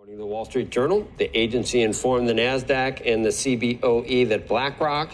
According to the Wall Street Journal, the agency informed the NASDAQ and the CBOE that BlackRock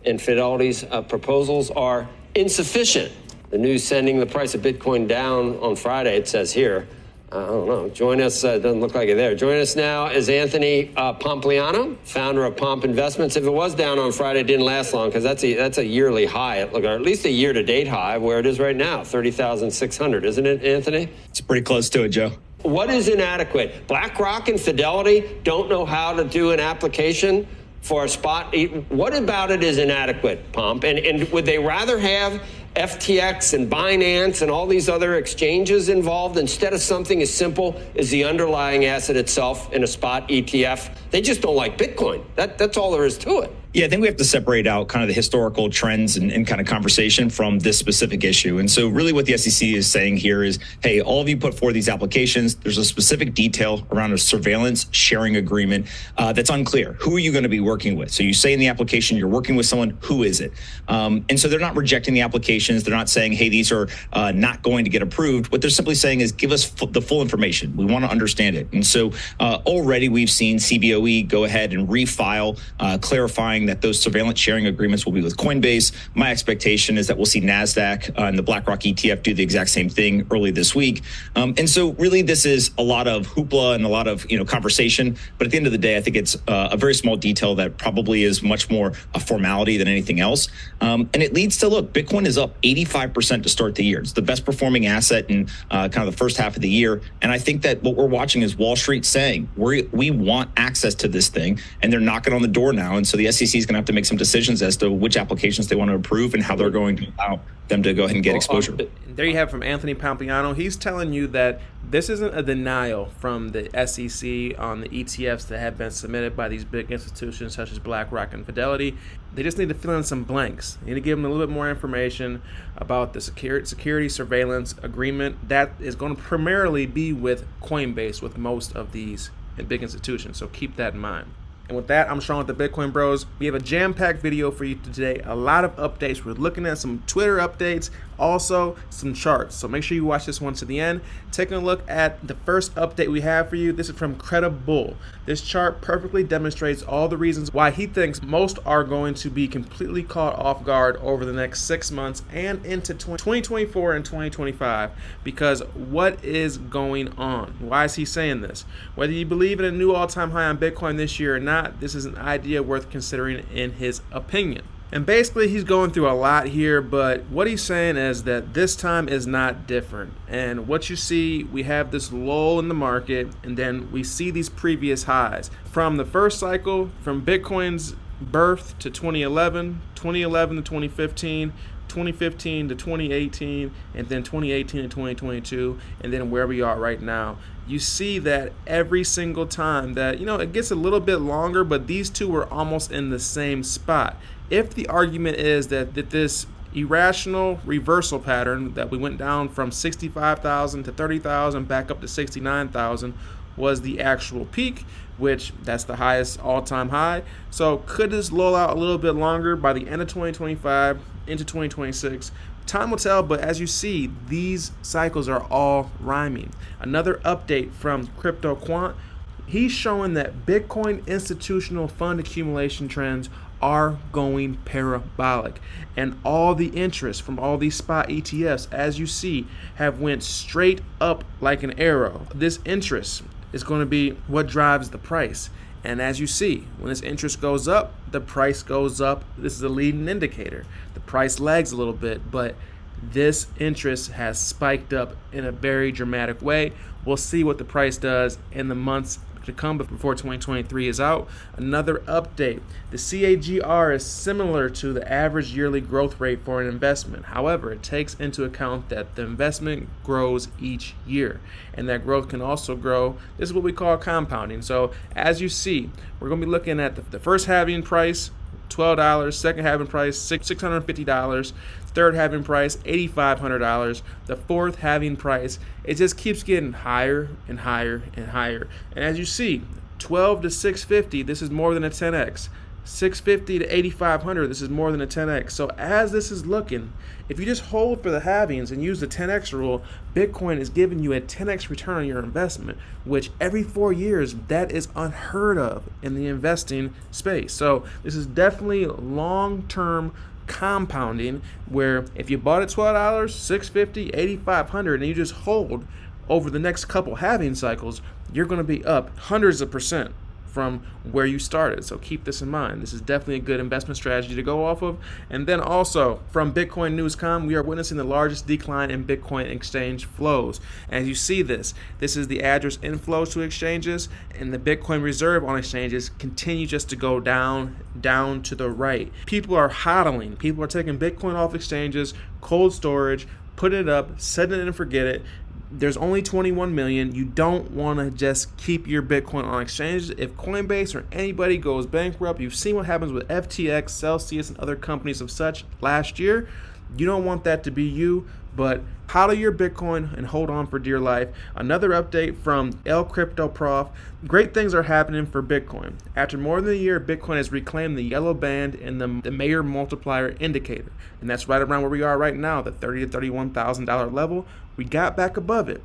and Fidelity's proposals are insufficient. The news sending the price of Bitcoin down on Friday, it says here. I don't know. Join us. Doesn't look like it there. Join us now is Anthony Pompliano, founder of Pomp Investments. If it was down on Friday, it didn't last long because that's a yearly high, or at least a year-to-date high, where it is right now, 30,600, isn't it, Anthony? It's pretty close to it, Joe. What is inadequate? BlackRock and Fidelity don't know how to do an application for a spot. What about it is inadequate, Pomp? And would they rather have FTX and Binance and all these other exchanges involved instead of something as simple as the underlying asset itself in a spot ETF? They just don't like Bitcoin. That's all there is to it. Yeah, I think we have to separate out kind of the historical trends and kind of conversation from this specific issue. And so really what the SEC is saying here is, hey, all of you put forward these applications. There's a specific detail around a surveillance sharing agreement that's unclear. Who are you going to be working with? So you say in the application you're working with someone. Who is it? And so they're not rejecting the applications. They're not saying, hey, these are not going to get approved. What they're simply saying is give us the full information. We want to understand it. And so already we've seen CBOE go ahead and refile, clarifying that those surveillance sharing agreements will be with Coinbase. My expectation is that we'll see NASDAQ and the BlackRock ETF do the exact same thing early this week. And so really this is a lot of hoopla and a lot of conversation. But at the end of the day, I think it's a very small detail that probably is much more a formality than anything else. And it leads to, look, Bitcoin is up 85% to start the year. It's the best performing asset in kind of the first half of the year. And I think that what we're watching is Wall Street saying, we want access to this thing, and they're knocking on the door now. And so the SEC is going to have to make some decisions as to which applications they want to approve and how they're going to allow them to go ahead and get exposure. There you have from Anthony Pompliano. He's telling you that this isn't a denial from the SEC on the ETFs that have been submitted by these big institutions such as BlackRock and Fidelity. They just need to fill in some blanks. They need to give them a little bit more information about the security surveillance agreement that is going to primarily be with Coinbase with most of these big institutions. So keep that in mind. And with that, I'm Sean with the Bitcoin Bros. We have a jam-packed video for you today. A lot of updates. We're looking at some Twitter updates, also some charts. So make sure you watch this one to the end. Taking a look at the first update we have for you. This is from Credible. This chart perfectly demonstrates all the reasons why he thinks most are going to be completely caught off guard over the next 6 months and into 2024 and 2025. Because what is going on? Why is he saying this? Whether you believe in a new all-time high on Bitcoin this year or not, this is an idea worth considering in his opinion. And basically he's going through a lot here, but what he's saying is that this time is not different. And what you see, we have this lull in the market, and then we see these previous highs. From the first cycle, from Bitcoin's birth to 2011, 2011 to 2015, 2015 to 2018, and then 2018 to 2022, and then where we are right now. You see that every single time that, it gets a little bit longer, but these two were almost in the same spot. If the argument is that this irrational reversal pattern that we went down from 65,000 to 30,000 back up to 69,000 was the actual peak, which that's the highest all-time high. So could this lull out a little bit longer by the end of 2025 into 2026? Time will tell, but as you see, these cycles are all rhyming. Another update from Crypto Quant, he's showing that Bitcoin institutional fund accumulation trends are going parabolic, and all the interest from all these spot ETFs, as you see, have went straight up like an arrow. This interest is going to be what drives the price. And as you see, when this interest goes up, the price goes up. This is a leading indicator. The price lags a little bit, but this interest has spiked up in a very dramatic way. We'll see what the price does in the months to come before 2023 is out. Another update, the CAGR is similar to the average yearly growth rate for an investment. However, it takes into account that the investment grows each year, and that growth can also grow. This is what we call compounding. So as you see, we're going to be looking at the first halving price, $12, second halving price, $650, third halving price, $8,500, the fourth halving price, it just keeps getting higher and higher and higher. And as you see, 12 to 650, this is more than a 10x. 650 to 8,500. This is more than a 10x. So as this is looking, if you just hold for the halvings and use the 10x rule, Bitcoin is giving you a 10x return on your investment, which every 4 years, that is unheard of in the investing space. So this is definitely long-term compounding, where if you bought at $12, 650, 8,500, and you just hold over the next couple halving cycles, you're going to be up hundreds of percent from where you started. So keep this in mind. This is definitely a good investment strategy to go off of. And then also from Bitcoin News.com, we are witnessing the largest decline in Bitcoin exchange flows. As you see this is the address inflows to exchanges, and the Bitcoin reserve on exchanges continue just to go down to the right. People are hodling. People are taking Bitcoin off exchanges, cold storage, putting it up, setting it and forget it. There's only 21 million. You don't want to just keep your Bitcoin on exchanges. If Coinbase or anybody goes bankrupt, you've seen what happens with FTX, Celsius, and other companies of such last year. You don't want that to be you, but hodl your Bitcoin and hold on for dear life. Another update from El Crypto Prof. Great things are happening for Bitcoin. After more than a year, Bitcoin has reclaimed the yellow band in the Mayer multiplier indicator. And that's right around where we are right now, the $30,000 to $31,000 level. We got back above it.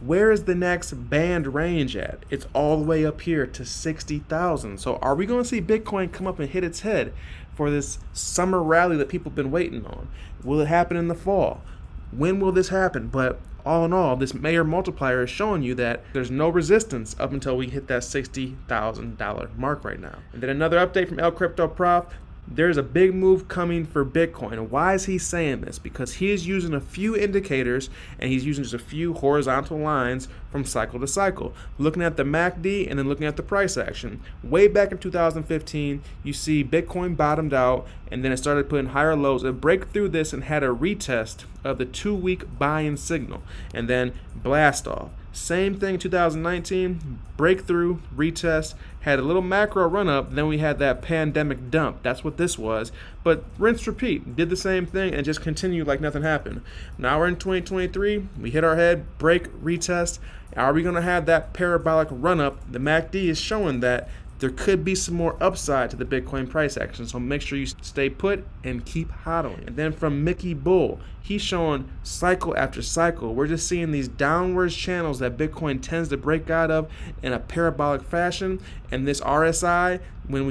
Where is the next band range at? It's all the way up here to 60,000. So are we going to see Bitcoin come up and hit its head for this summer rally that people have been waiting on? Will it happen in the fall? When will this happen? But all in all, this Mayer multiplier is showing you that there's no resistance up until we hit that $60,000 mark right now. And then another update from El Crypto Prof. There's a big move coming for Bitcoin. And why is he saying this? Because he is using a few indicators, and he's using just a few horizontal lines from cycle to cycle. Looking at the MACD and then looking at the price action. Way back in 2015, you see Bitcoin bottomed out, and then it started putting higher lows. It broke through this and had a retest of the 2-week buy-in signal, and then blast off. Same thing 2019, breakthrough, retest, had a little macro run up, then we had that pandemic dump. That's what this was. But rinse, repeat, did the same thing and just continued like nothing happened. Now we're in 2023, we hit our head, break, retest. Are we going to have that parabolic run up? The MACD is showing that there could be some more upside to the Bitcoin price action. So make sure you stay put and keep hodling. And then from Mickey Bull, he's showing cycle after cycle. We're just seeing these downwards channels that Bitcoin tends to break out of in a parabolic fashion. And this RSI, when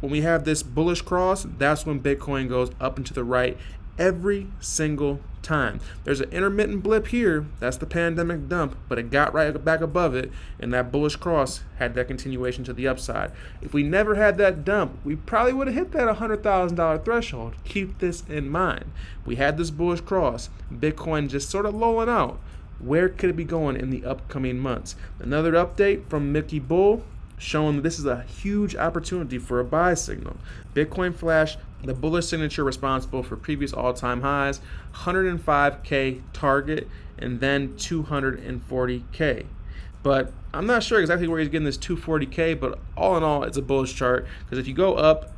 we have this bullish cross, that's when Bitcoin goes up and to the right every single time. There's an intermittent blip here, that's the pandemic dump, but it got right back above it, and that bullish cross had that continuation to the upside. If we never had that dump, we probably would have hit that $100,000 threshold. Keep this in mind. We had this bullish cross, Bitcoin just sort of lolling out. Where could it be going in the upcoming months? Another update from Mickey Bull showing that this is a huge opportunity for a buy signal. Bitcoin Flash, the bullish signature responsible for previous all-time highs, 105K target, and then 240K. But I'm not sure exactly where he's getting this 240K, but all in all, it's a bullish chart, because if you go up,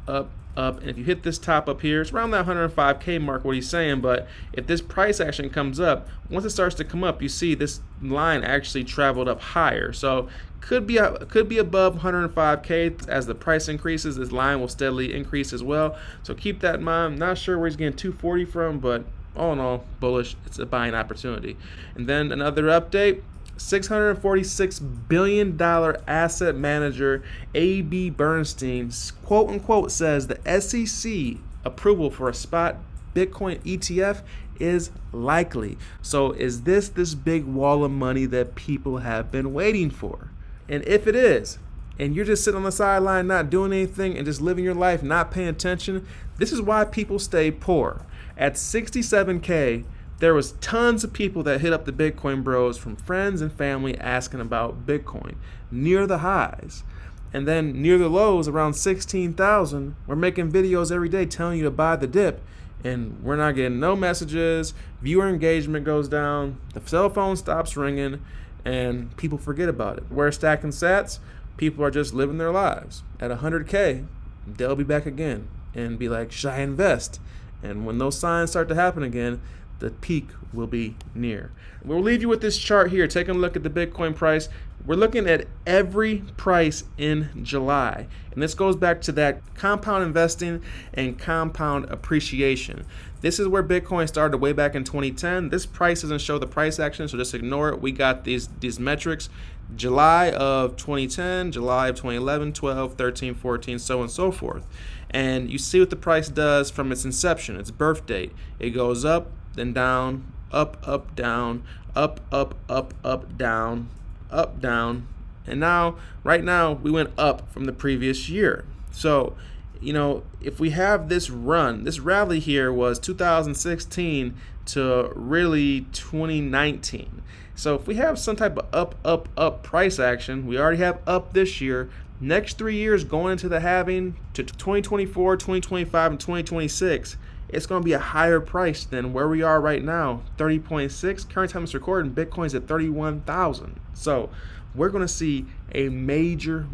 and if you hit this top up here, it's around that 105K mark, what he's saying. But if this price action comes up, once it starts to come up, you see this line actually traveled up higher. So could be above 105K. As the price increases, this line will steadily increase as well. So keep that in mind. I'm not sure where he's getting 240 from, but all in all, bullish. It's a buying opportunity. And then another update. $646 billion asset manager A.B. Bernstein, quote unquote, says the SEC approval for a spot Bitcoin ETF is likely. So is this big wall of money that people have been waiting for? And if it is, and you're just sitting on the sideline not doing anything and just living your life, not paying attention, this is why people stay poor. At 67K, there was tons of people that hit up the Bitcoin bros from friends and family asking about Bitcoin near the highs. And then near the lows around 16,000, we're making videos every day telling you to buy the dip. And we're not getting no messages, viewer engagement goes down, the cell phone stops ringing, and people forget about it. We're stacking sats, people are just living their lives. At 100K, they'll be back again and be like, should I invest? And when those signs start to happen again, the peak will be near. We'll leave you with this chart here. Take a look at the Bitcoin price. We're looking at every price in July. And this goes back to that compound investing and compound appreciation. This is where Bitcoin started way back in 2010. This price doesn't show the price action, so just ignore it. We got these metrics. July of 2010, July of 2011, 12, 13, 14, so on and so forth. And you see what the price does from its inception, its birth date. It goes up, then down, up, down, up, down, up, down, and now, right now, we went up from the previous year. So, if we have this run, this rally here was 2016 to really 2019. So if we have some type of up price action, we already have up this year. Next 3 years going into the halving to 2024, 2025, and 2026, it's going to be a higher price than where we are right now, 30.6. Current time it's recording, Bitcoin's at 31,000. So we're going to see a major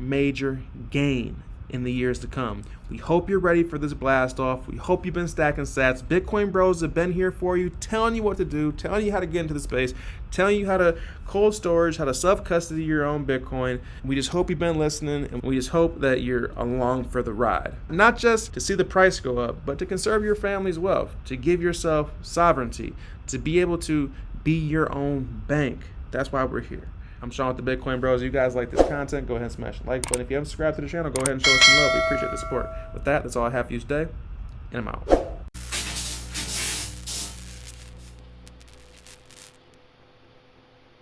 gain in the years to come. We hope you're ready for this blast off. We hope you've been stacking sats. Bitcoin bros have been here for you, telling you what to do, telling you how to get into the space, telling you how to cold storage, how to self-custody your own Bitcoin. We just hope you've been listening, and we just hope that you're along for the ride. Not just to see the price go up, but to conserve your family's wealth, to give yourself sovereignty, to be able to be your own bank. That's why we're here. I'm Sean with the Bitcoin Bros. If you guys like this content, go ahead and smash the like button. If you haven't subscribed to the channel, go ahead and show us some love. We appreciate the support. With that, that's all I have for you today, and I'm out.